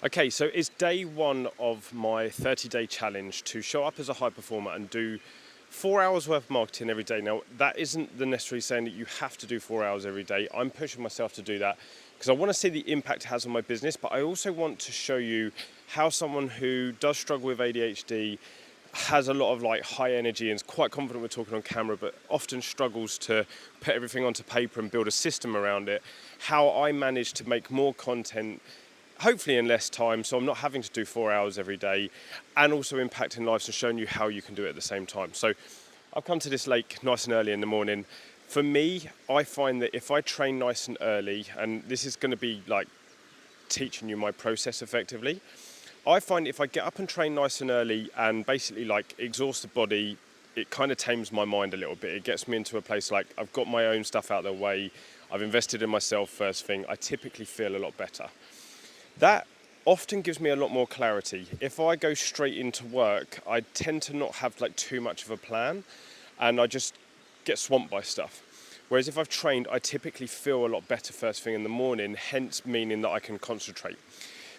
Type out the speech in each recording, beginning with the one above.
Okay, so it's day one of my 30-day challenge to show up as a high performer and do 4 hours worth of marketing every day. Now, that isn't the necessarily saying that you have to do 4 hours every day. I'm pushing myself to do that because I want to see the impact it has on my business, but I also want to show you how someone who does struggle with ADHD, has a lot of high energy and is quite confident with talking on camera, but often struggles to put everything onto paper and build a system around it, how I managed to make more content hopefully in less time, so I'm not having to do 4 hours every day, and also impacting lives and showing you how you can do it at the same time. So I've come to this lake nice and early in the morning. For me, I find that if I train nice and early, and this is going to be teaching you my process effectively, I find if I get up and train nice and early and basically exhaust the body, it kind of tames my mind a little bit. It gets me into a place I've got my own stuff out of the way, I've invested in myself first thing, I typically feel a lot better. That often gives me a lot more clarity. If I go straight into work, I tend to not have too much of a plan, and I just get swamped by stuff. Whereas if I've trained, I typically feel a lot better first thing in the morning, hence meaning that I can concentrate.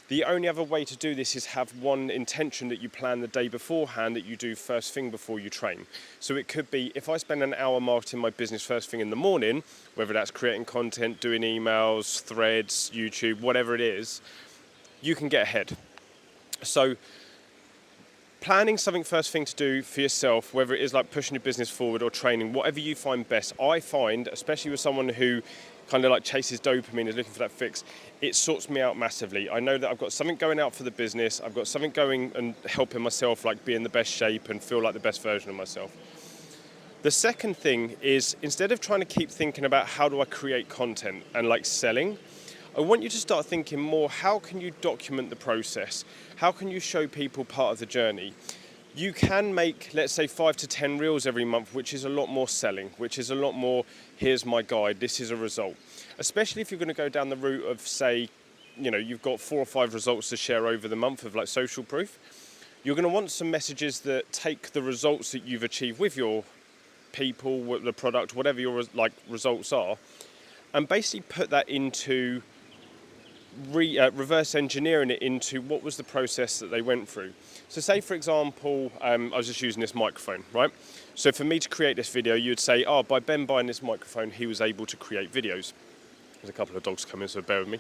The only other way to do this is have one intention that you plan the day beforehand that you do first thing before you train. So it could be, if I spend an hour marketing my business first thing in the morning, whether that's creating content, doing emails, threads, YouTube, whatever it is, you can get ahead. So planning something first thing to do for yourself, whether it is pushing your business forward or training, whatever you find best, I find, especially with someone who kind of chases dopamine, is looking for that fix, it sorts me out massively. I know that I've got something going out for the business, I've got something going and helping myself be in the best shape and feel like the best version of myself. The second thing is, instead of trying to keep thinking about how do I create content and selling, I want you to start thinking more, how can you document the process? How can you show people part of the journey? You can make, let's say, 5 to 10 reels every month, which is a lot more selling, which is a lot more, here's my guide, this is a result. Especially if you're going to go down the route of, say, you've got 4 or 5 results to share over the month of social proof. You're going to want some messages that take the results that you've achieved with your people, the product, whatever your results are, and basically put that into reverse engineering it into what was the process that they went through. So say, for example, I was just using this microphone, right? So for me to create this video, you'd say, by Ben buying this microphone, he was able to create videos. There's a couple of dogs coming, so bear with me.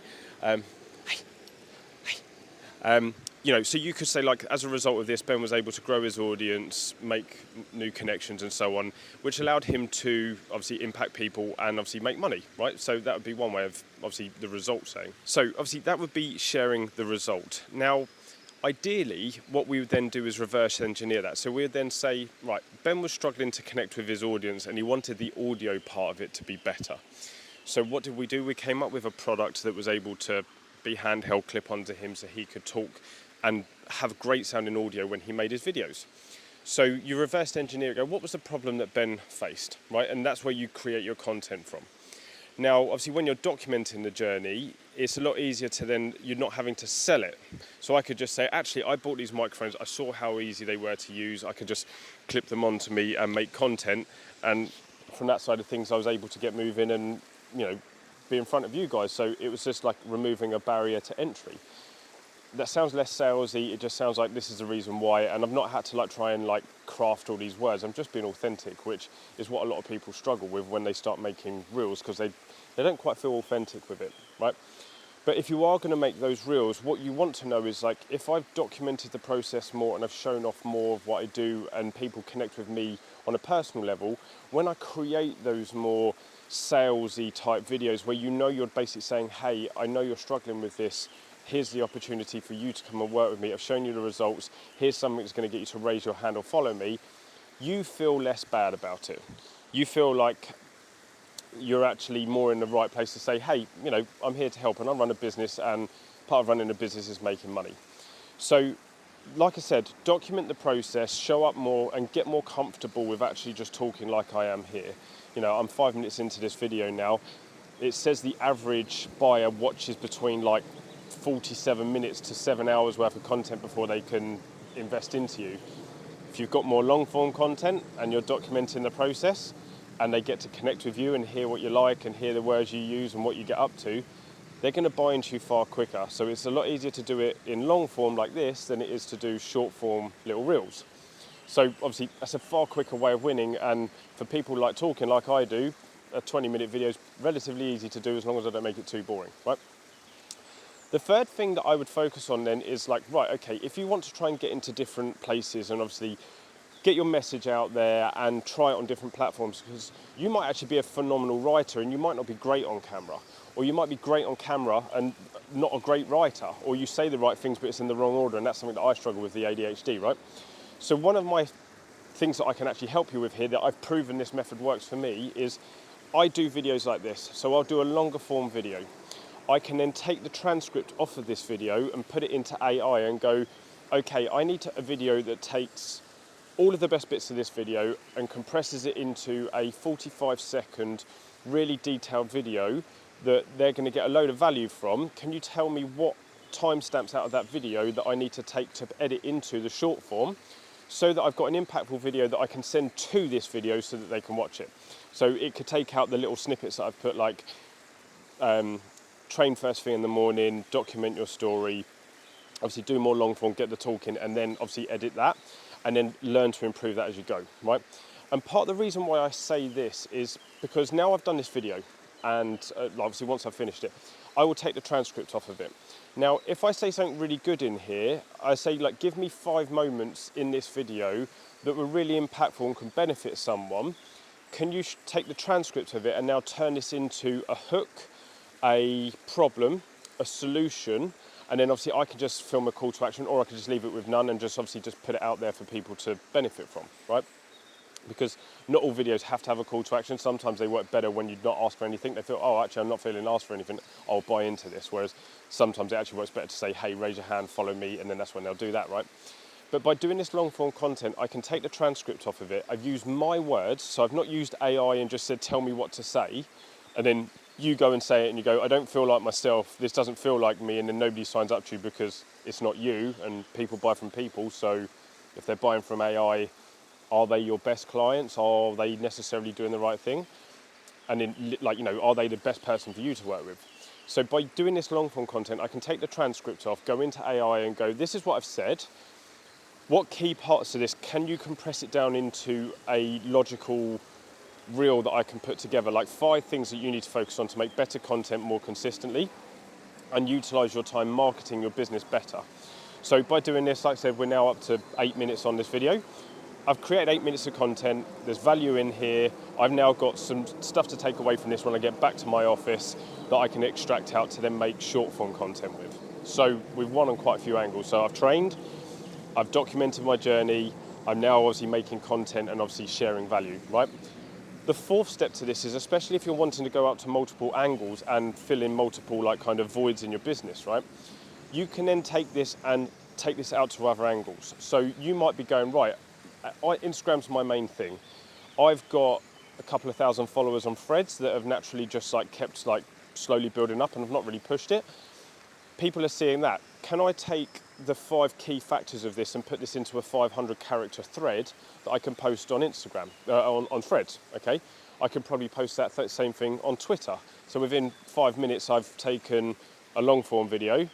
So you could say, as a result of this, Ben was able to grow his audience, make new connections and so on, which allowed him to obviously impact people and obviously make money, right? So that would be one way of obviously the result saying. So obviously that would be sharing the result. Now, ideally, what we would then do is reverse engineer that. So we would then say, right, Ben was struggling to connect with his audience and he wanted the audio part of it to be better. So what did we do? We came up with a product that was able to be handheld, clip onto him so he could talk and have great sounding audio when he made his videos. So you reverse engineer it, go, what was the problem that Ben faced, right? And that's where you create your content from. Now, obviously, when you're documenting the journey, it's a lot easier to then, you're not having to sell it. So I could just say, actually, I bought these microphones, I saw how easy they were to use, I could just clip them onto me and make content. And from that side of things, I was able to get moving and, be in front of you guys. So it was just removing a barrier to entry. That sounds less salesy, it just sounds like this is the reason why, and I've not had to try and craft all these words. I'm just being authentic, which is what a lot of people struggle with when they start making reels, because they don't quite feel authentic with it, right? But if you are going to make those reels, what you want to know is if I've documented the process more and I've shown off more of what I do and people connect with me on a personal level, when I create those more salesy type videos where you're basically saying, hey, I know you're struggling with this, here's the opportunity for you to come and work with me, I've shown you the results, here's something that's going to get you to raise your hand or follow me, you feel less bad about it. You feel like you're actually more in the right place to say, hey, I'm here to help and I run a business, and part of running a business is making money. So, like I said, document the process, show up more and get more comfortable with actually just talking like I am here. I'm 5 minutes into this video now. It says the average buyer watches between 47 minutes to 7 hours worth of content before they can invest into you. If you've got more long form content and you're documenting the process and they get to connect with you and hear what you like and hear the words you use and what you get up to, they're going to buy into you far quicker. So it's a lot easier to do it in long form like this than it is to do short form little reels. So obviously that's a far quicker way of winning, and for people like talking like I do, a 20-minute video is relatively easy to do as long as I don't make it too boring, right? The third thing that I would focus on then is like, right, okay, if you want to try and get into different places and obviously get your message out there and try it on different platforms, because you might actually be a phenomenal writer and you might not be great on camera, or you might be great on camera and not a great writer, or you say the right things but it's in the wrong order, and that's something that I struggle with, the ADHD, right? So one of my things that I can actually help you with here, that I've proven this method works for me, is I do videos like this. So I'll do a longer form video. I can then take the transcript off of this video and put it into AI and go, okay, I need a video that takes all of the best bits of this video and compresses it into a 45-second, really detailed video that they're going to get a load of value from. Can you tell me what timestamps out of that video that I need to take to edit into the short form, so that I've got an impactful video that I can send to this video so that they can watch it? So it could take out the little snippets that I've put, like train first thing in the morning, document your story, obviously do more long form, get the talking, and then obviously edit that, and then learn to improve that as you go, right? And part of the reason why I say this is because now I've done this video, and obviously once I've finished it, I will take the transcript off of it. Now, if I say something really good in here, I say, like, give me 5 moments in this video that were really impactful and can benefit someone. Can you take the transcript of it and now turn this into a hook, a problem, a solution, and then obviously I can just film a call to action, or I can just leave it with none and just obviously just put it out there for people to benefit from, right? Because not all videos have to have a call to action. Sometimes they work better when you not ask for anything. They feel, oh, actually, I'm not feeling asked for anything, I'll buy into this. Whereas sometimes it actually works better to say, hey, raise your hand, follow me, and then that's when they'll do that, right? But by doing this long form content, I can take the transcript off of it. I've used my words, so I've not used AI and just said, tell me what to say, and then you go and say it and you go, I don't feel like myself, this doesn't feel like me, and then nobody signs up to you because it's not you, and people buy from people. So if they're buying from AI, are they your best clients? Are they necessarily doing the right thing? And then, like, you know, are they the best person for you to work with? So by doing this long form content, I can take the transcript off, go into AI and go, this is what I've said. What key parts of this, can you compress it down into a logical reel that I can put together? Like 5 things that you need to focus on to make better content more consistently and utilize your time marketing your business better. So by doing this, like I said, we're now up to 8 minutes on this video. I've created 8 minutes of content. There's value in here. I've now got some stuff to take away from this when I get back to my office that I can extract out to then make short form content with. So we've won on quite a few angles. So I've trained, I've documented my journey, I'm now obviously making content and obviously sharing value, right? The 4th step to this is, especially if you're wanting to go out to multiple angles and fill in multiple like kind of voids in your business, right? You can then take this and take this out to other angles. So you might be going, right, Instagram's my main thing. I've got a couple of thousand followers on Threads that have naturally just like kept like slowly building up and have not really pushed it. People are seeing that. Can I take the 5 key factors of this and put this into a 500 character thread that I can post on Instagram, on Threads, okay? I can probably post that same thing on Twitter. So within 5 minutes, I've taken a long form video,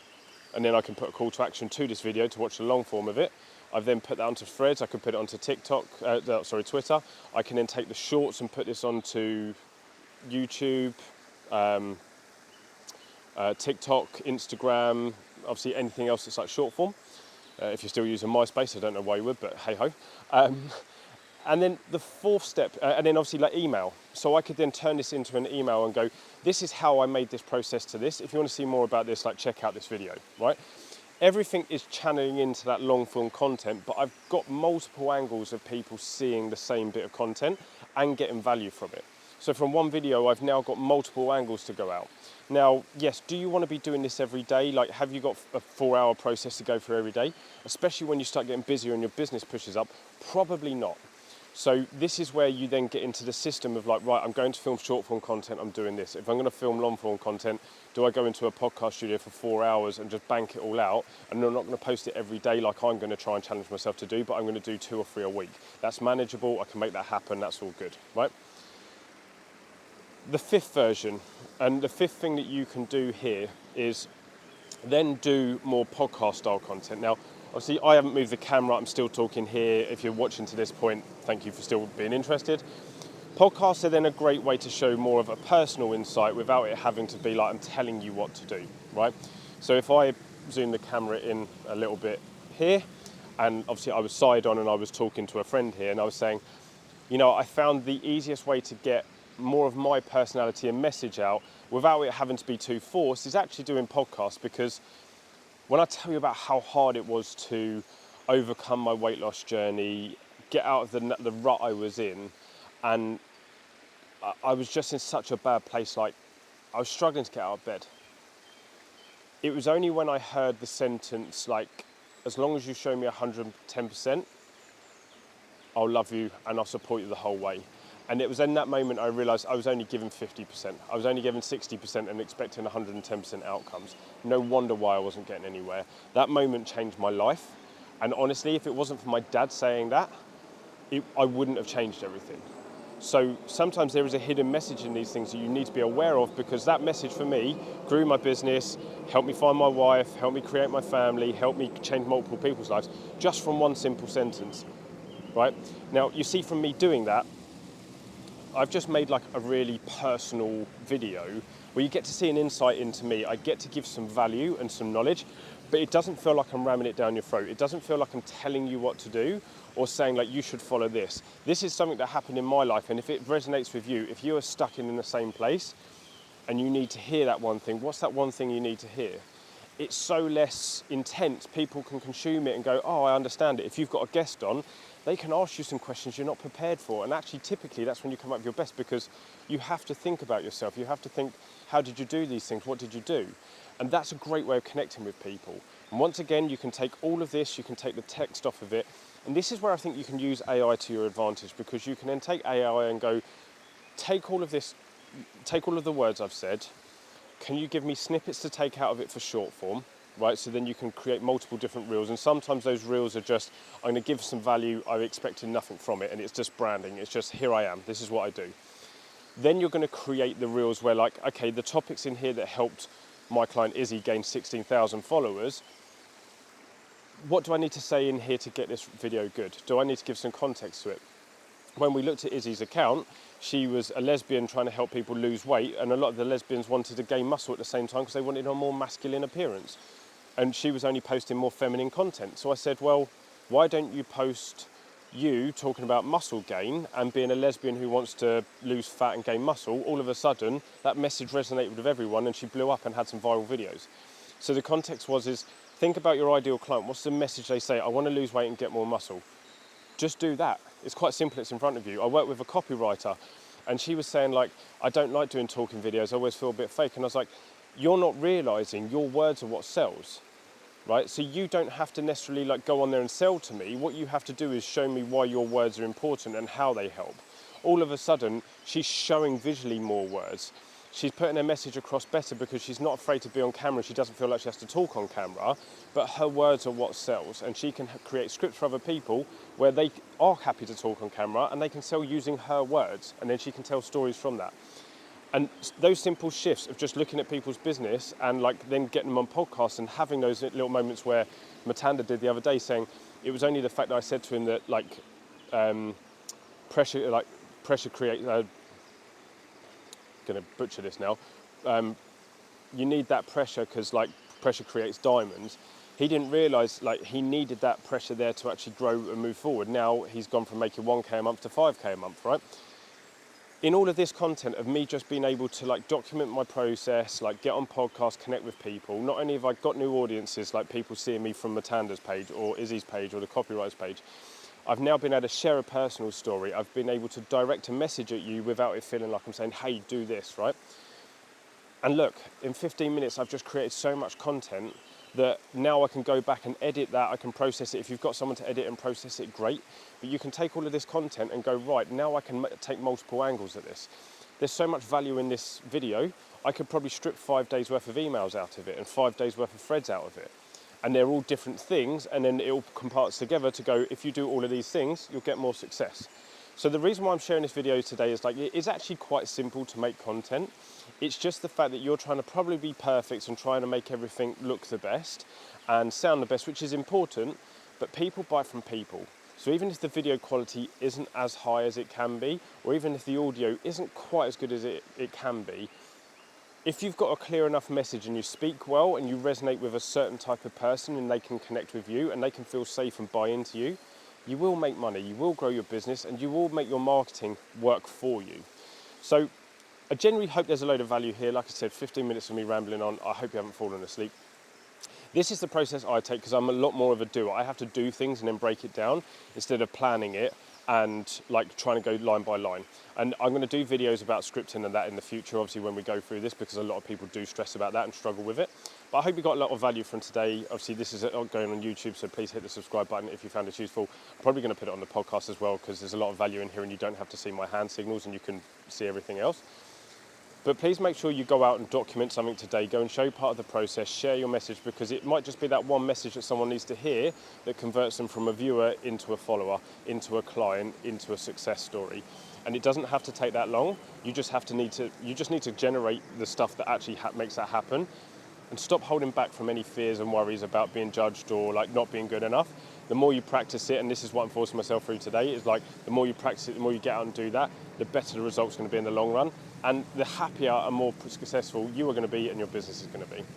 and then I can put a call to action to this video to watch the long form of it. I've then put that onto Threads. I can put it onto Twitter. I can then take the shorts and put this onto YouTube, TikTok, Instagram, obviously anything else that's like short form. If you're still using MySpace, I don't know why you would, but hey ho. And then the 4th step, and then obviously like email. So I could then turn this into an email and go, this is how I made this process to this. If you want to see more about this, like check out this video, right? Everything is channeling into that long form content, but I've got multiple angles of people seeing the same bit of content and getting value from it. So from one video, I've now got multiple angles to go out. Now, yes, do you want to be doing this every day? Like, have you got a 4-hour process to go through every day? Especially when you start getting busier and your business pushes up? Probably not. So this is where you then get into the system of like, right, I'm going to film short form content, I'm doing this. If I'm going to film long form content, do I go into a podcast studio for 4 hours and just bank it all out? And I'm not going to post it every day like I'm going to try and challenge myself to do, but I'm going to do 2 or 3 a week. That's manageable, I can make that happen, that's all good, right? the fifth version, and the fifth thing that you can do here is then do more podcast style content. Now, obviously I haven't moved the camera, I'm still talking here. If you're watching to this point, thank you for still being interested. Podcasts are then a great way to show more of a personal insight without it having to be like I'm telling you what to do, right? So if I zoom the camera in a little bit here, and obviously I was side on and I was talking to a friend here and I was saying, I found the easiest way to get more of my personality and message out without it having to be too forced is actually doing podcasts, because when I tell you about how hard it was to overcome my weight loss journey, get out of the rut I was in, and I was just in such a bad place, like I was struggling to get out of bed. It was only when I heard the sentence, like, as long as you show me 110%, I'll love you and I'll support you the whole way. And it was in that moment I realised I was only given 50%. I was only given 60% and expecting 110% outcomes. No wonder why I wasn't getting anywhere. That moment changed my life. And honestly, if it wasn't for my dad saying that, I wouldn't have changed everything. So sometimes there is a hidden message in these things that you need to be aware of, because that message for me grew my business, helped me find my wife, helped me create my family, helped me change multiple people's lives, just from one simple sentence, right? Now, you see from me doing that, I've just made like a really personal video where you get to see an insight into me. I get to give some value and some knowledge, but it doesn't feel like I'm ramming it down your throat. It doesn't feel like I'm telling you what to do or saying like you should follow this. This is something that happened in my life, and if it resonates with you, if you are stuck in the same place and you need to hear that one thing, what's that one thing you need to hear? It's so less intense. People can consume it and go, oh, I understand it. If you've got a guest on, they can ask you some questions you're not prepared for. And actually, typically, that's when you come up with your best, because you have to think about yourself. You have to think, how did you do these things? What did you do? And that's a great way of connecting with people. And once again, you can take all of this, you can take the text off of it. And this is where I think you can use AI to your advantage, because you can then take AI and go, take all of this, take all of the words I've said, can you give me snippets to take out of it for short form, right? So then you can create multiple different reels. And sometimes those reels are just, I'm going to give some value, I'm expecting nothing from it, and it's just branding. It's just, here I am, this is what I do. Then you're going to create the reels where like, okay, the topics in here that helped my client Izzy gain 16,000 followers, what do I need to say in here to get this video good? Do I need to give some context to it? When we looked at Izzy's account, she was a lesbian trying to help people lose weight, and a lot of the lesbians wanted to gain muscle at the same time because they wanted a more masculine appearance. And she was only posting more feminine content. So I said, well, why don't you post you talking about muscle gain and being a lesbian who wants to lose fat and gain muscle? All of a sudden, that message resonated with everyone and she blew up and had some viral videos. So the context is think about your ideal client. What's the message they say? I want to lose weight and get more muscle. Just do that. It's quite simple, it's in front of you. I work with a copywriter and she was saying like, I don't like doing talking videos, I always feel a bit fake. And I was like, you're not realising your words are what sells, right? So you don't have to necessarily like go on there and sell to me. What you have to do is show me why your words are important and how they help. All of a sudden, she's showing visually more words. She's putting her message across better because she's not afraid to be on camera. She doesn't feel like she has to talk on camera, but her words are what sells. And she can create scripts for other people where they are happy to talk on camera and they can sell using her words. And then she can tell stories from that. And those simple shifts of just looking at people's business and like then getting them on podcasts and having those little moments where Matanda did the other day, saying it was only the fact that I said to him that like pressure creates, going to butcher this now, you need that pressure because like pressure creates diamonds. He didn't realise like he needed that pressure there to actually grow and move forward. Now he's gone from making 1k a month to 5k a month, right? In all of this content of me just being able to like document my process, like get on podcasts, connect with people, not only have I got new audiences, like people seeing me from Matanda's page or Izzy's page or the copywriter's page, I've now been able to share a personal story. I've been able to direct a message at you without it feeling like I'm saying, hey, do this, right? And look, in 15 minutes, I've just created so much content that now I can go back and edit that. I can process it. If you've got someone to edit and process it, great. But you can take all of this content and go, right, now I can take multiple angles at this. There's so much value in this video. I could probably strip 5 days worth of emails out of it and 5 days worth of threads out of it. And they're all different things, and then it all comparts together to go, if you do all of these things, you'll get more success. So the reason why I'm sharing this video today is like, it is actually quite simple to make content. It's just the fact that you're trying to probably be perfect and trying to make everything look the best and sound the best, which is important, but people buy from people. So even if the video quality isn't as high as it can be, or even if the audio isn't quite as good as it can be, if you've got a clear enough message and you speak well and you resonate with a certain type of person and they can connect with you and they can feel safe and buy into you, you will make money, you will grow your business, and you will make your marketing work for you. So I genuinely hope there's a load of value here. Like I said, 15 minutes of me rambling on. I hope you haven't fallen asleep. This is the process I take because I'm a lot more of a doer. I have to do things and then break it down instead of planning it and like trying to go line by line. And I'm going to do videos about scripting and that in the future, obviously, when we go through this, because a lot of people do stress about that and struggle with it. But I hope you got a lot of value from today. Obviously, this is going on YouTube, so please hit the subscribe button if you found it useful. I'm probably going to put it on the podcast as well because there's a lot of value in here and you don't have to see my hand signals and you can see everything else. But please make sure you go out and document something today. Go and show part of the process, share your message, because it might just be that one message that someone needs to hear that converts them from a viewer into a follower, into a client, into a success story. And it doesn't have to take that long. You just need to generate the stuff that actually makes that happen, and stop holding back from any fears and worries about being judged or like not being good enough. The more you practice it, and this is what I'm forcing myself through today, is like the more you practice it, the more you get out and do that, the better the results are going to be in the long run, and the happier and more successful you are going to be and your business is going to be.